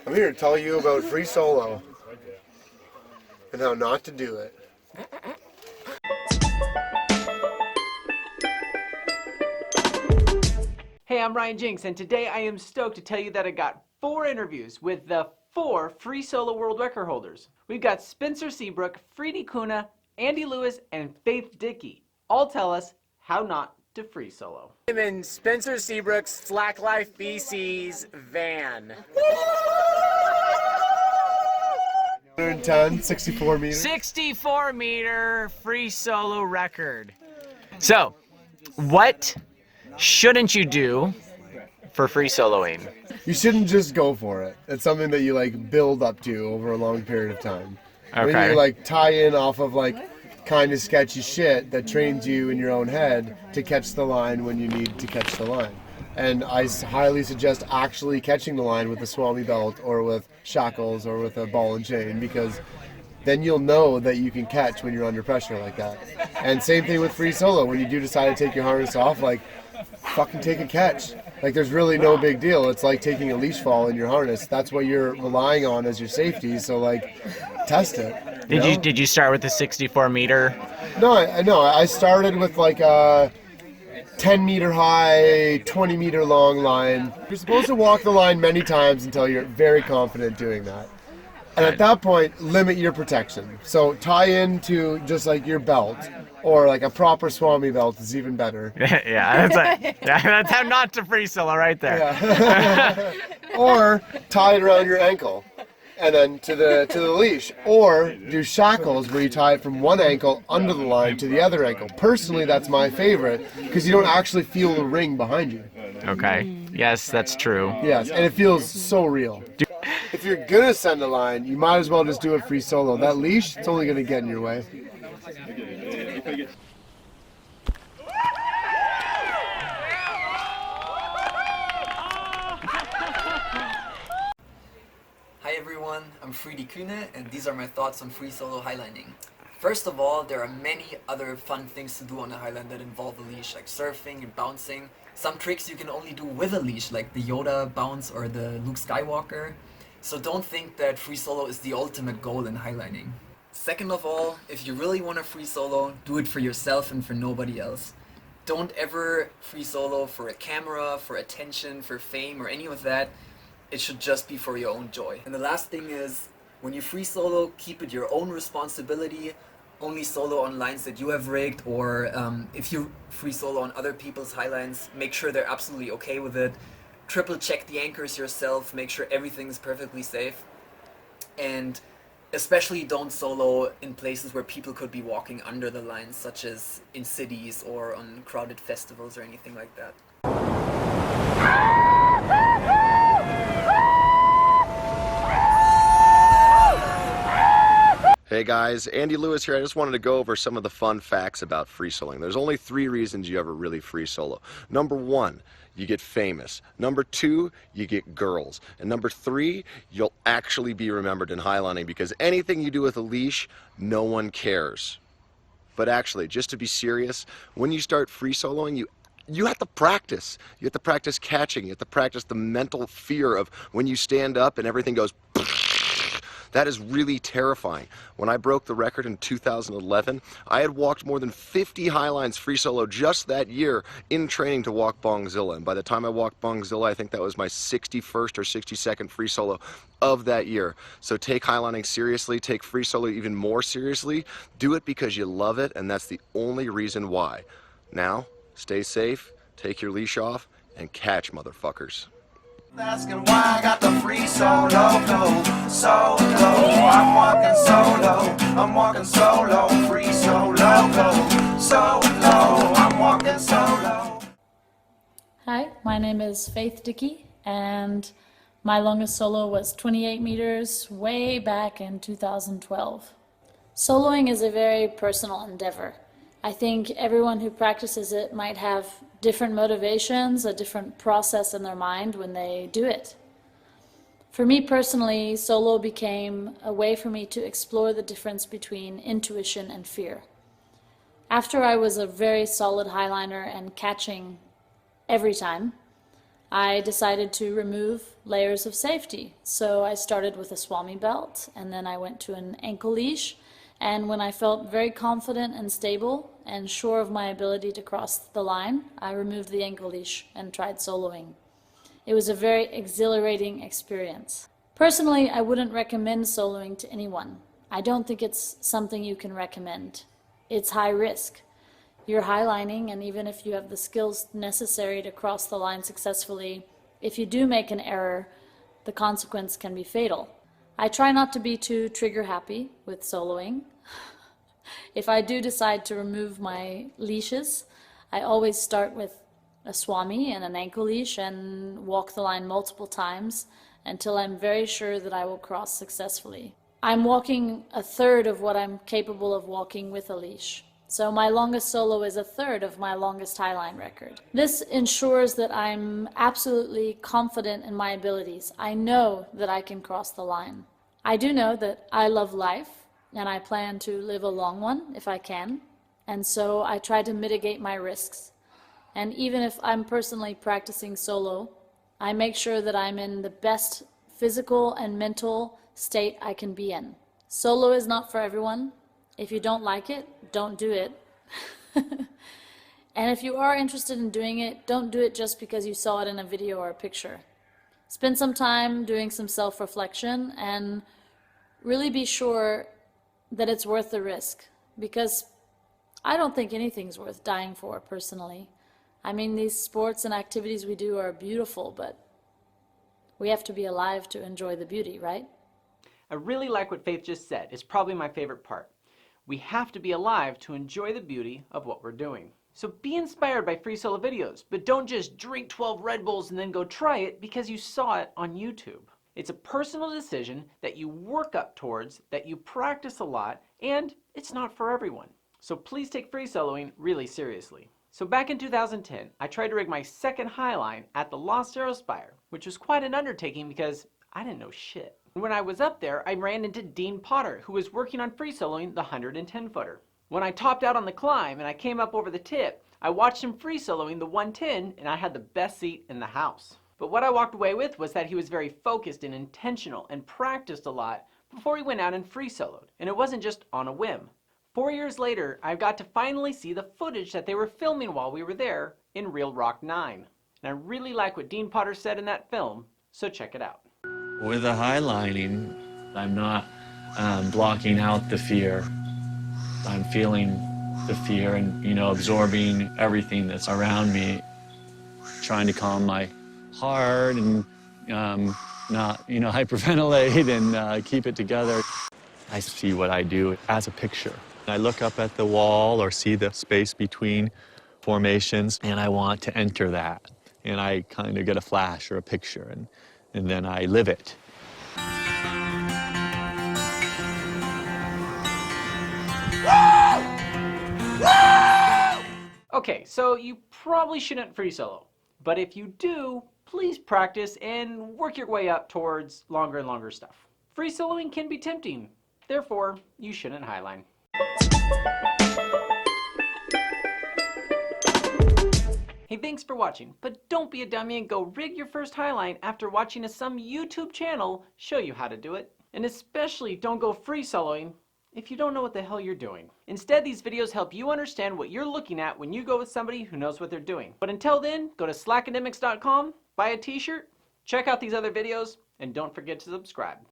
I'm here to tell you about free solo and how not to do it. Hey, I'm Ryan Jinks, and today I am stoked to tell you that I got 4 interviews with the 4 free solo world record holders. We've got Spencer Seabrooke, Friedi Kuhne, Andy Lewis, and Faith Dickey. All tell us how not to free solo. I'm in Spencer Seabrooke's Slack Life BC's van. 110, 64 meters. 64 meter free solo record. So, what shouldn't you do for free soloing? You shouldn't just go for it. It's something that you like build up to over a long period of time. Okay. When you like tie in off of like kind of sketchy shit that trains you in your own head to catch the line when you need to catch the line. And I highly suggest actually catching the line with a Swami belt or with shackles or with a ball and chain, because then you'll know that you can catch when you're under pressure like that. And same thing with free solo. When you do decide to take your harness off, like fucking take a catch. Like there's really no big deal. It's like taking a leash fall in your harness. That's what you're relying on as your safety. So like test it. Did you start with the 64 meter? No, I started with like a 10 meter high, 20 meter long line. You're supposed to walk the line many times until you're very confident doing that. And at that point, limit your protection. So tie into just like your belt, or like a proper Swami belt is even better. That's how not to free solo right there. Yeah. Or tie it around your ankle and then to the leash. Or do shackles where you tie it from one ankle under the line to the other ankle. Personally, that's my favorite because you don't actually feel the ring behind you. Okay. Yes, that's true. Yes, and it feels so real. If you're gonna send a line, you might as well just do it free solo. That leash, it's only gonna get in your way. Hi everyone, I'm Friedi Kuhne and these are my thoughts on free solo highlining. First of all, there are many other fun things to do on a highline that involve a leash, like surfing and bouncing. Some tricks you can only do with a leash, like the Yoda bounce or the Luke Skywalker. So don't think that free solo is the ultimate goal in highlining. Second of all, if you really want to free solo, do it for yourself and for nobody else. Don't ever free solo for a camera, for attention, for fame, or any of that. It should just be for your own joy. And the last thing is, when you free solo, keep it your own responsibility. Only solo on lines that you have rigged, or if you free solo on other people's highlines, make sure they're absolutely okay with it. Triple check the anchors yourself, make sure everything's perfectly safe. And especially don't solo in places where people could be walking under the lines, such as in cities or on crowded festivals or anything like that. Hey guys, Andy Lewis here. I just wanted to go over some of the fun facts about free soloing. There's only 3 reasons you ever really free solo. Number 1, you get famous. Number 2, you get girls. And number 3, you'll actually be remembered in highlining, because anything you do with a leash, no one cares. But actually, just to be serious, when you start free soloing, you have to practice. You have to practice catching. You have to practice the mental fear of when you stand up and everything goes. That is really terrifying. When I broke the record in 2011, I had walked more than 50 highlines free solo just that year in training to walk Bongzilla. And by the time I walked Bongzilla, I think that was my 61st or 62nd free solo of that year. So take highlining seriously, take free solo even more seriously. Do it because you love it, and that's the only reason why. Now, stay safe, take your leash off, and catch, motherfuckers. Asking why I got the free solo flow, I'm walking solo, free solo flow, I'm walking solo. Hi, my name is Faith Dickey, and my longest solo was 28 meters way back in 2012. Soloing is a very personal endeavor. I think everyone who practices it might have different motivations, a different process in their mind when they do it. For me personally, solo became a way for me to explore the difference between intuition and fear. After I was a very solid highliner and catching every time, I decided to remove layers of safety. So I started with a swami belt, and then I went to an ankle leash. And when I felt very confident and stable and sure of my ability to cross the line, I removed the ankle leash and tried soloing. It was a very exhilarating experience. Personally, I wouldn't recommend soloing to anyone. I don't think it's something you can recommend. It's high risk. You're highlining, and even if you have the skills necessary to cross the line successfully, if you do make an error, the consequence can be fatal. I try not to be too trigger happy with soloing. If I do decide to remove my leashes, I always start with a swami and an ankle leash and walk the line multiple times until I'm very sure that I will cross successfully. I'm walking a third of what I'm capable of walking with a leash. So my longest solo is a third of my longest highline record. This ensures that I'm absolutely confident in my abilities. I know that I can cross the line. I do know that I love life, and I plan to live a long one if I can. And so I try to mitigate my risks. And even if I'm personally practicing solo, I make sure that I'm in the best physical and mental state I can be in. Solo is not for everyone. If you don't like it, don't do it. And if you are interested in doing it, don't do it just because you saw it in a video or a picture. Spend some time doing some self-reflection and really be sure that it's worth the risk, because I don't think anything's worth dying for personally. I mean, these sports and activities we do are beautiful, but we have to be alive to enjoy the beauty, right? I really like what Faith just said. It's probably my favorite part. We have to be alive to enjoy the beauty of what we're doing. So be inspired by free solo videos, but don't just drink 12 Red Bulls and then go try it because you saw it on YouTube. It's a personal decision that you work up towards, that you practice a lot, and it's not for everyone. So please take free soloing really seriously. So back in 2010, I tried to rig my second highline at the Lost Arrow Spire, which was quite an undertaking because I didn't know shit. When I was up there, I ran into Dean Potter, who was working on free soloing the 110-footer. When I topped out on the climb and I came up over the tip, I watched him free soloing the 110, and I had the best seat in the house. But what I walked away with was that he was very focused and intentional and practiced a lot before he went out and free soloed. And it wasn't just on a whim. 4 years later, I got to finally see the footage that they were filming while we were there in Real Rock 9. And I really like what Dean Potter said in that film, so check it out. With the highlining, I'm not blocking out the fear. I'm feeling the fear and, absorbing everything that's around me, trying to calm my heart and not, hyperventilate and keep it together. I see what I do as a picture. I look up at the wall or see the space between formations, and I want to enter that. And I kind of get a flash or a picture, and then I live it. Okay, so you probably shouldn't free solo, but if you do, please practice and work your way up towards longer and longer stuff. Free soloing can be tempting, therefore you shouldn't highline. Hey, thanks for watching, but don't be a dummy and go rig your first highline after watching some YouTube channel show you how to do it. And especially don't go free soloing if you don't know what the hell you're doing. Instead, these videos help you understand what you're looking at when you go with somebody who knows what they're doing. But until then, go to slackademics.com, buy a t-shirt, check out these other videos, and don't forget to subscribe.